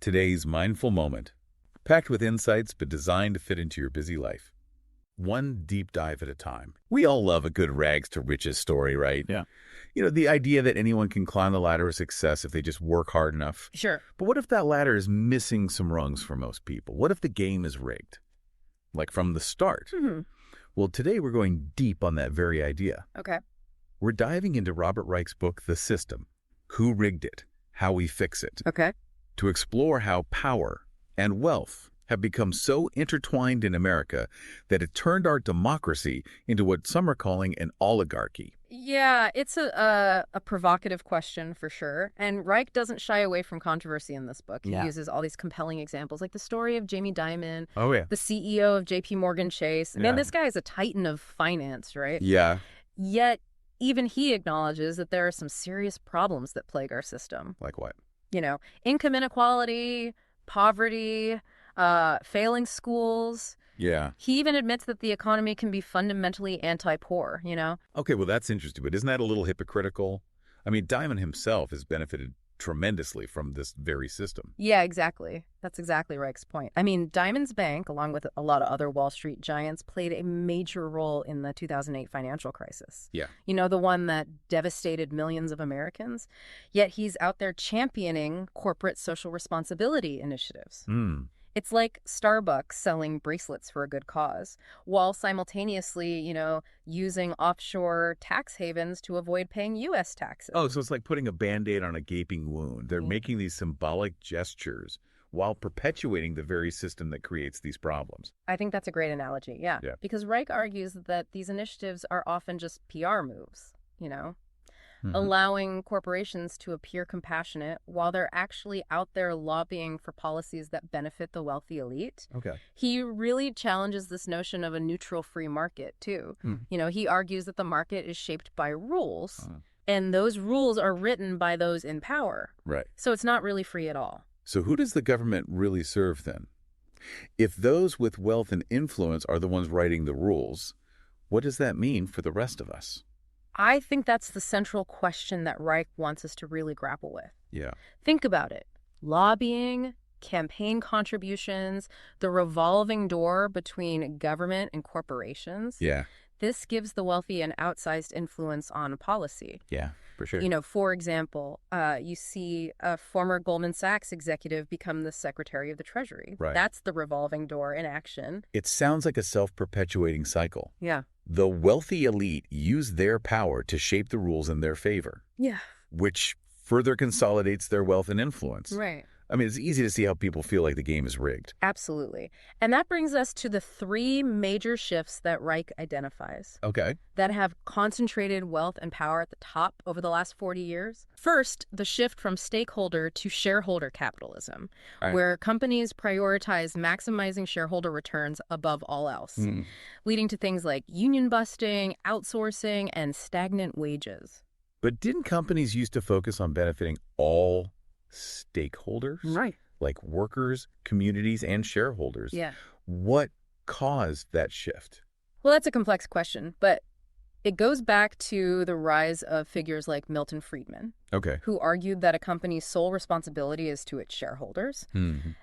Today's mindful moment, packed with insights but designed to fit into your busy life. One deep dive at a time. We all love a good rags to riches story, right? Yeah. The idea that anyone can climb the ladder of success if they just work hard enough. Sure. But what if that ladder is missing some rungs for most people? What if the game is rigged? Like from the start? Mm-hmm. Well, today we're going deep on that very idea. Okay. We're diving into Robert Reich's book, The System, Who Rigged It, How We Fix It, Okay. to explore how power and wealth have become so intertwined in America that it turned our democracy into what some are calling an oligarchy. Yeah, it's a provocative question for sure. And Reich doesn't shy away from controversy in this book. He uses all these compelling examples, like the story of Jamie Dimon, Oh, yeah. the CEO of JP Morgan Chase. Man, this guy is a titan of finance, right? Yeah. Yet, even he acknowledges that there are some serious problems that plague our system. Like what? Income inequality, poverty, failing schools. Yeah. He even admits that the economy can be fundamentally anti-poor, Okay, well, that's interesting, but isn't that a little hypocritical? I mean, Diamond himself has benefited tremendously from this very system. Yeah, exactly. That's exactly Reich's point. I mean, Diamond's bank, along with a lot of other Wall Street giants, played a major role in the 2008 financial crisis. Yeah. The one that devastated millions of Americans. Yet he's out there championing corporate social responsibility initiatives. It's like Starbucks selling bracelets for a good cause, while simultaneously, using offshore tax havens to avoid paying U.S. taxes. Oh, so it's like putting a Band-Aid on a gaping wound. They're making these symbolic gestures while perpetuating the very system that creates these problems. I think that's a great analogy, yeah. Because Reich argues that these initiatives are often just PR moves, allowing corporations to appear compassionate while they're actually out there lobbying for policies that benefit the wealthy elite. Okay. He really challenges this notion of a neutral free market, too. He argues that the market is shaped by rules, and those rules are written by those in power. Right. So it's not really free at all. So who does the government really serve then? If those with wealth and influence are the ones writing the rules, what does that mean for the rest of us? I think that's the central question that Reich wants us to really grapple with. Yeah. Think about it. Lobbying, campaign contributions, the revolving door between government and corporations. Yeah. This gives the wealthy an outsized influence on policy. Yeah, for sure. For example, you see a former Goldman Sachs executive become the Secretary of the Treasury. Right. That's the revolving door in action. It sounds like a self-perpetuating cycle. Yeah. The wealthy elite use their power to shape the rules in their favor. Yeah. Which further consolidates their wealth and influence. Right. I mean, it's easy to see how people feel like the game is rigged. Absolutely. And that brings us to the three major shifts that Reich identifies. Okay. That have concentrated wealth and power at the top over the last 40 years. First, the shift from stakeholder to shareholder capitalism, where companies prioritize maximizing shareholder returns above all else, leading to things like union busting, outsourcing, and stagnant wages. But didn't companies used to focus on benefiting all stakeholders? Right. Like workers, communities, and shareholders. Yeah. What caused that shift? Well, that's a complex question, but it goes back to the rise of figures like Milton Friedman, who argued that a company's sole responsibility is to its shareholders.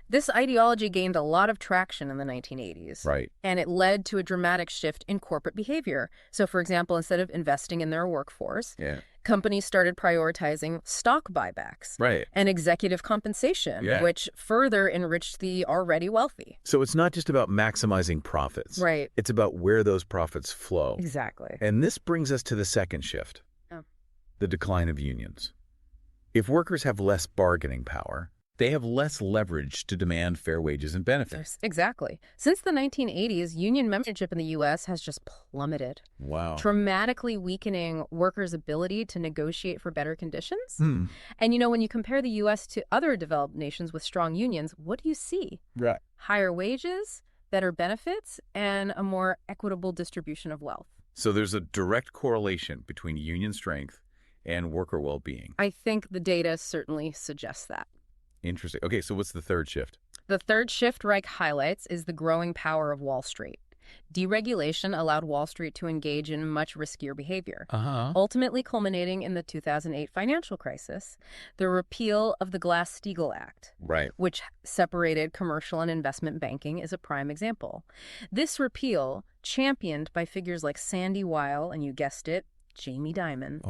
This ideology gained a lot of traction in the 1980s. Right. And it led to a dramatic shift in corporate behavior. So, for example, instead of investing in their workforce, companies started prioritizing stock buybacks and executive compensation, which further enriched the already wealthy. So it's not just about maximizing profits. Right. It's about where those profits flow. Exactly. And this brings us to the second shift, the decline of unions. If workers have less bargaining power, they have less leverage to demand fair wages and benefits. Exactly. Since the 1980s, union membership in the U.S. has just plummeted. Wow. Dramatically weakening workers' ability to negotiate for better conditions. And, when you compare the U.S. to other developed nations with strong unions, what do you see? Right. Higher wages, better benefits, and a more equitable distribution of wealth. So there's a direct correlation between union strength and worker well-being. I think the data certainly suggests that. Interesting. Okay, so what's the third shift? The third shift Reich highlights is the growing power of Wall Street. Deregulation allowed Wall Street to engage in much riskier behavior, ultimately culminating in the 2008 financial crisis. The repeal of the Glass-Steagall Act, which separated commercial and investment banking, is a prime example. This repeal, championed by figures like Sandy Weill and, you guessed it, Jamie Dimon,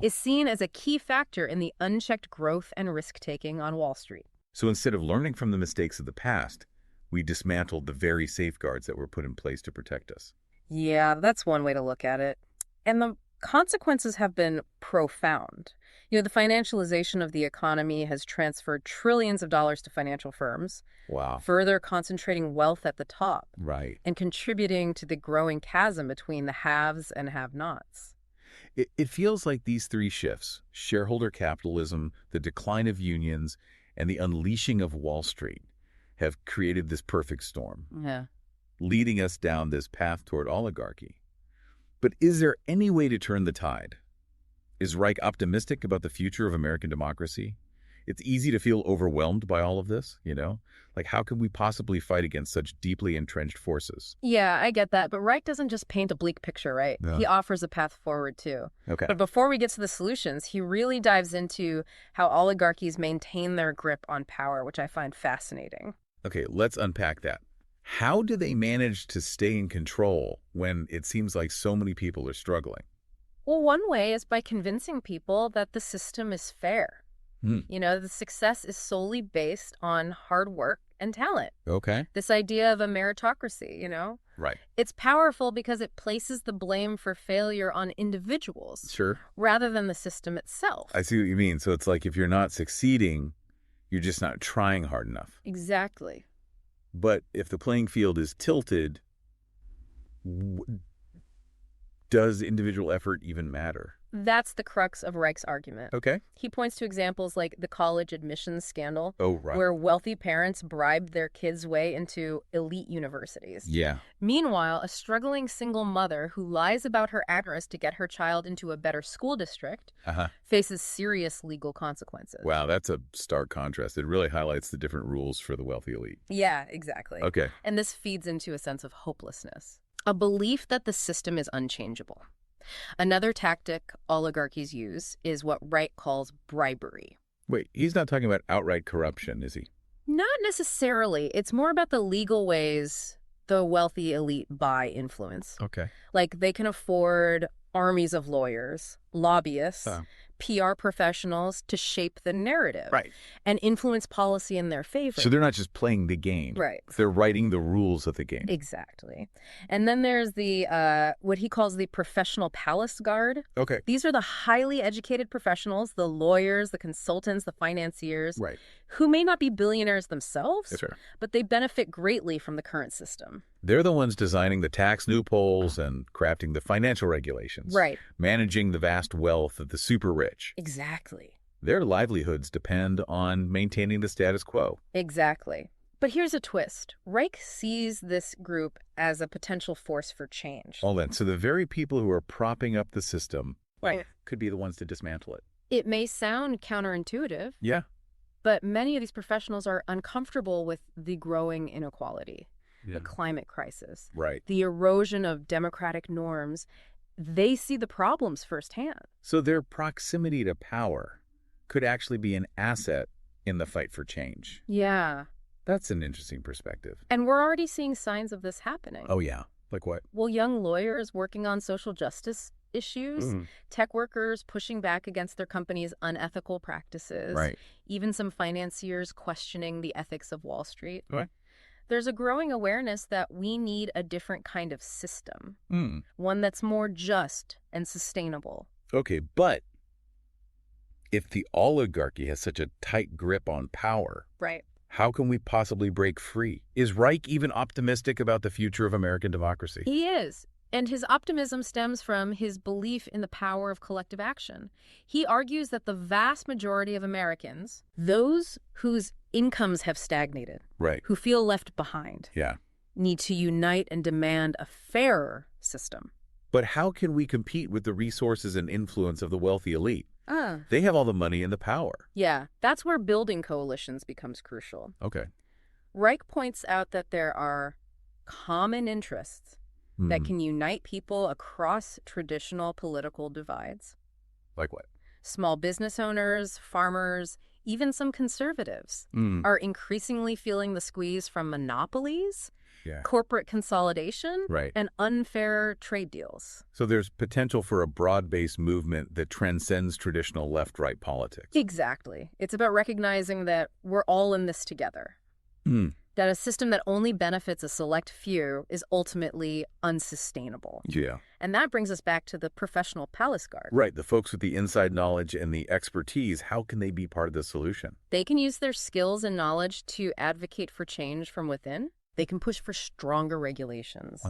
is seen as a key factor in the unchecked growth and risk-taking on Wall Street. So instead of learning from the mistakes of the past, we dismantled the very safeguards that were put in place to protect us. Yeah, that's one way to look at it. And the consequences have been profound. The financialization of the economy has transferred trillions of dollars to financial firms, further concentrating wealth at the top, and contributing to the growing chasm between the haves and have-nots. It feels like these three shifts, shareholder capitalism, the decline of unions, and the unleashing of Wall Street, have created this perfect storm, leading us down this path toward oligarchy. But is there any way to turn the tide? Is Reich optimistic about the future of American democracy? It's easy to feel overwhelmed by all of this, Like, how can we possibly fight against such deeply entrenched forces? Yeah, I get that. But Reich doesn't just paint a bleak picture, right? No. He offers a path forward, too. Okay. But before we get to the solutions, he really dives into how oligarchies maintain their grip on power, which I find fascinating. Okay, let's unpack that. How do they manage to stay in control when it seems like so many people are struggling? Well, one way is by convincing people that the system is fair. The success is solely based on hard work and talent. Okay. This idea of a meritocracy, Right. It's powerful because it places the blame for failure on individuals. Sure. Rather than the system itself. I see what you mean. So it's like if you're not succeeding, you're just not trying hard enough. Exactly. But if the playing field is tilted, does individual effort even matter? That's the crux of Reich's argument. Okay. He points to examples like the college admissions scandal, Right. where wealthy parents bribed their kids' way into elite universities. Yeah. Meanwhile, a struggling single mother who lies about her address to get her child into a better school district faces serious legal consequences. Wow, that's a stark contrast. It really highlights the different rules for the wealthy elite. Yeah, exactly. Okay. And this feeds into a sense of hopelessness, a belief that the system is unchangeable. Another tactic oligarchies use is what Reich calls bribery. Wait, he's not talking about outright corruption, is he? Not necessarily. It's more about the legal ways the wealthy elite buy influence. Okay. Like, they can afford armies of lawyers, lobbyists, PR professionals to shape the narrative and influence policy in their favor. So they're not just playing the game. Right. They're writing the rules of the game. Exactly. And then there's the what he calls the professional palace guard. Okay. These are the highly educated professionals, the lawyers, the consultants, the financiers, who may not be billionaires themselves, but they benefit greatly from the current system. They're the ones designing the tax loopholes and crafting the financial regulations. Right. Managing the vast wealth of the super rich. Exactly. Their livelihoods depend on maintaining the status quo. Exactly. But here's a twist. Reich sees this group as a potential force for change. All that. So the very people who are propping up the system could be the ones to dismantle it. It may sound counterintuitive. Yeah. But many of these professionals are uncomfortable with the growing inequality, the climate crisis, the erosion of democratic norms. They see the problems firsthand. So their proximity to power could actually be an asset in the fight for change. Yeah. That's an interesting perspective. And we're already seeing signs of this happening. Oh, yeah. Like what? Well, young lawyers working on social justice issues, tech workers pushing back against their company's unethical practices, even some financiers questioning the ethics of Wall Street. There's a growing awareness that we need a different kind of system, one that's more just and sustainable. Okay, but if the oligarchy has such a tight grip on power, how can we possibly break free? Is Reich even optimistic about the future of American democracy? He is. And his optimism stems from his belief in the power of collective action. He argues that the vast majority of Americans, those whose incomes have stagnated, who feel left behind, need to unite and demand a fairer system. But how can we compete with the resources and influence of the wealthy elite? They have all the money and the power. Yeah, that's where building coalitions becomes crucial. Okay. Reich points out that there are common interests that can unite people across traditional political divides. Like what? Small business owners, farmers, even some conservatives are increasingly feeling the squeeze from monopolies, corporate consolidation, and unfair trade deals. So there's potential for a broad-based movement that transcends traditional left-right politics. Exactly. It's about recognizing that we're all in this together. That a system that only benefits a select few is ultimately unsustainable. Yeah. And that brings us back to the professional palace guard. Right. The folks with the inside knowledge and the expertise, how can they be part of the solution? They can use their skills and knowledge to advocate for change from within. They can push for stronger regulations,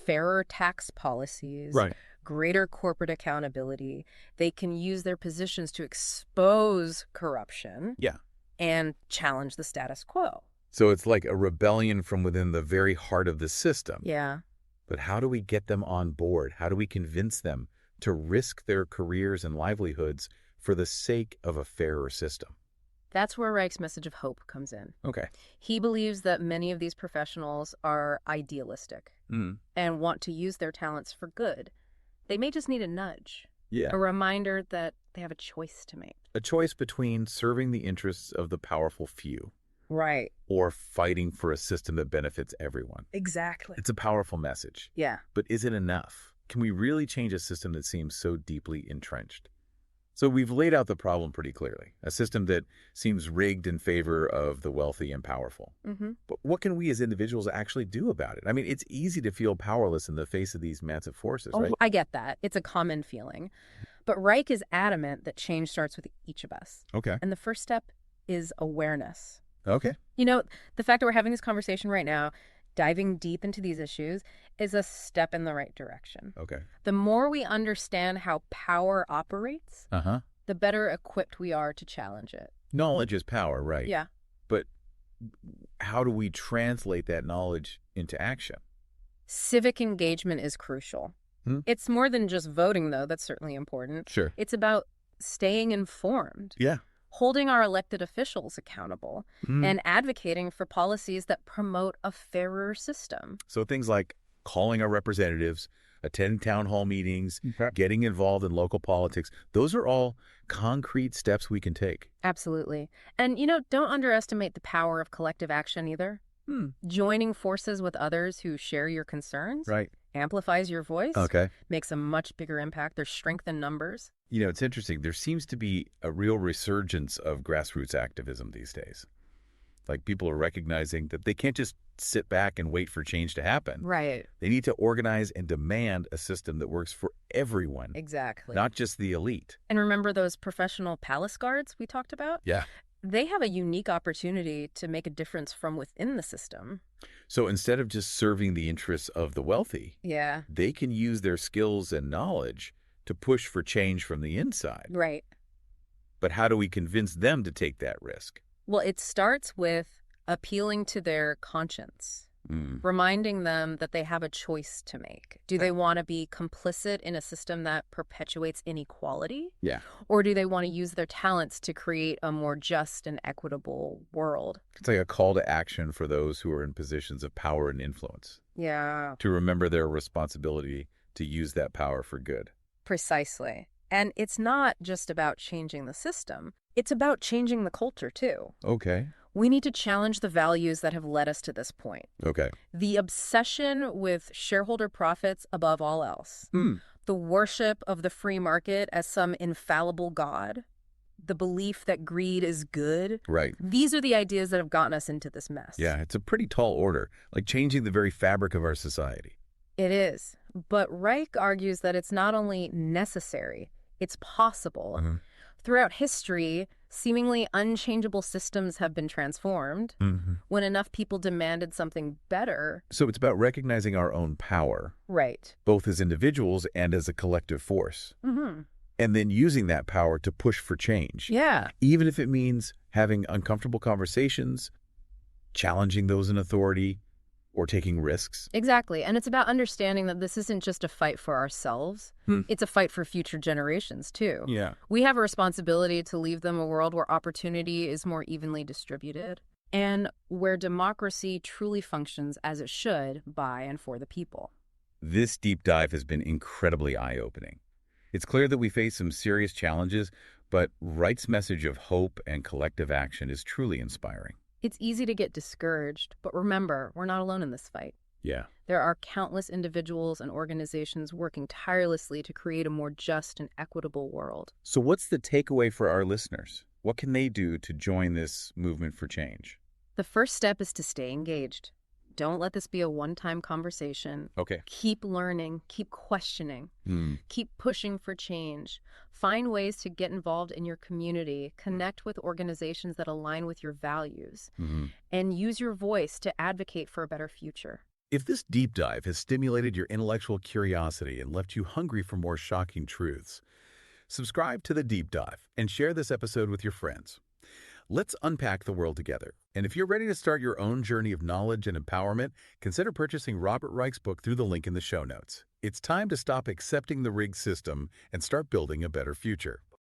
fairer tax policies, greater corporate accountability. They can use their positions to expose corruption and challenge the status quo. So it's like a rebellion from within the very heart of the system. Yeah. But how do we get them on board? How do we convince them to risk their careers and livelihoods for the sake of a fairer system? That's where Reich's message of hope comes in. Okay. He believes that many of these professionals are idealistic and want to use their talents for good. They may just need a nudge, a reminder that they have a choice to make. A choice between serving the interests of the powerful few. Right. Or fighting for a system that benefits everyone. Exactly. It's a powerful message. Yeah. But is it enough? Can we really change a system that seems so deeply entrenched? So we've laid out the problem pretty clearly. A system that seems rigged in favor of the wealthy and powerful. But what can we as individuals actually do about it? I mean, it's easy to feel powerless in the face of these massive forces, right? I get that. It's a common feeling. But Reich is adamant that change starts with each of us. Okay. And the first step is awareness. Okay. You know, the fact that we're having this conversation right now, diving deep into these issues, is a step in the right direction. Okay. The more we understand how power operates, the better equipped we are to challenge it. Knowledge is power, right? Yeah. But how do we translate that knowledge into action? Civic engagement is crucial. It's more than just voting, though. That's certainly important. Sure. It's about staying informed. Yeah. Holding our elected officials accountable, and advocating for policies that promote a fairer system. So things like calling our representatives, attending town hall meetings, getting involved in local politics, those are all concrete steps we can take. Absolutely. And, you know, don't underestimate the power of collective action either. Joining forces with others who share your concerns amplifies your voice, makes a much bigger impact. There's strength in numbers. You know, it's interesting. There seems to be a real resurgence of grassroots activism these days. Like, people are recognizing that they can't just sit back and wait for change to happen. Right. They need to organize and demand a system that works for everyone. Exactly. Not just the elite. And remember those professional palace guards we talked about? Yeah. They have a unique opportunity to make a difference from within the system. So instead of just serving the interests of the wealthy, they can use their skills and knowledge to push for change from the inside. Right. But how do we convince them to take that risk? Well, it starts with appealing to their conscience, reminding them that they have a choice to make. Do they want to be complicit in a system that perpetuates inequality? Yeah. Or do they want to use their talents to create a more just and equitable world? It's like a call to action for those who are in positions of power and influence. Yeah. To remember their responsibility to use that power for good. Precisely. And it's not just about changing the system. It's about changing the culture, too. Okay. We need to challenge the values that have led us to this point. Okay. The obsession with shareholder profits above all else. The worship of the free market as some infallible god. The belief that greed is good. Right. These are the ideas that have gotten us into this mess. Yeah, it's a pretty tall order, like changing the very fabric of our society. It is. But Reich argues that it's not only necessary, it's possible. Throughout history, seemingly unchangeable systems have been transformed when enough people demanded something better. So it's about recognizing our own power. Right. Both as individuals and as a collective force. And then using that power to push for change. Yeah. Even if it means having uncomfortable conversations, challenging those in authority, or taking risks. Exactly. And it's about understanding that this isn't just a fight for ourselves. It's a fight for future generations, too. Yeah. We have a responsibility to leave them a world where opportunity is more evenly distributed and where democracy truly functions as it should by and for the people. This deep dive has been incredibly eye-opening. It's clear that we face some serious challenges, but Wright's message of hope and collective action is truly inspiring. It's easy to get discouraged, but remember, we're not alone in this fight. Yeah. There are countless individuals and organizations working tirelessly to create a more just and equitable world. So what's the takeaway for our listeners? What can they do to join this movement for change? The first step is to stay engaged. Don't let this be a one-time conversation. Okay. Keep learning, keep questioning, keep pushing for change. Find ways to get involved in your community, connect with organizations that align with your values, and use your voice to advocate for a better future. If this deep dive has stimulated your intellectual curiosity and left you hungry for more shocking truths, subscribe to the deep dive and share this episode with your friends. Let's unpack the world together. And if you're ready to start your own journey of knowledge and empowerment, consider purchasing Robert Reich's book through the link in the show notes. It's time to stop accepting the rigged system and start building a better future.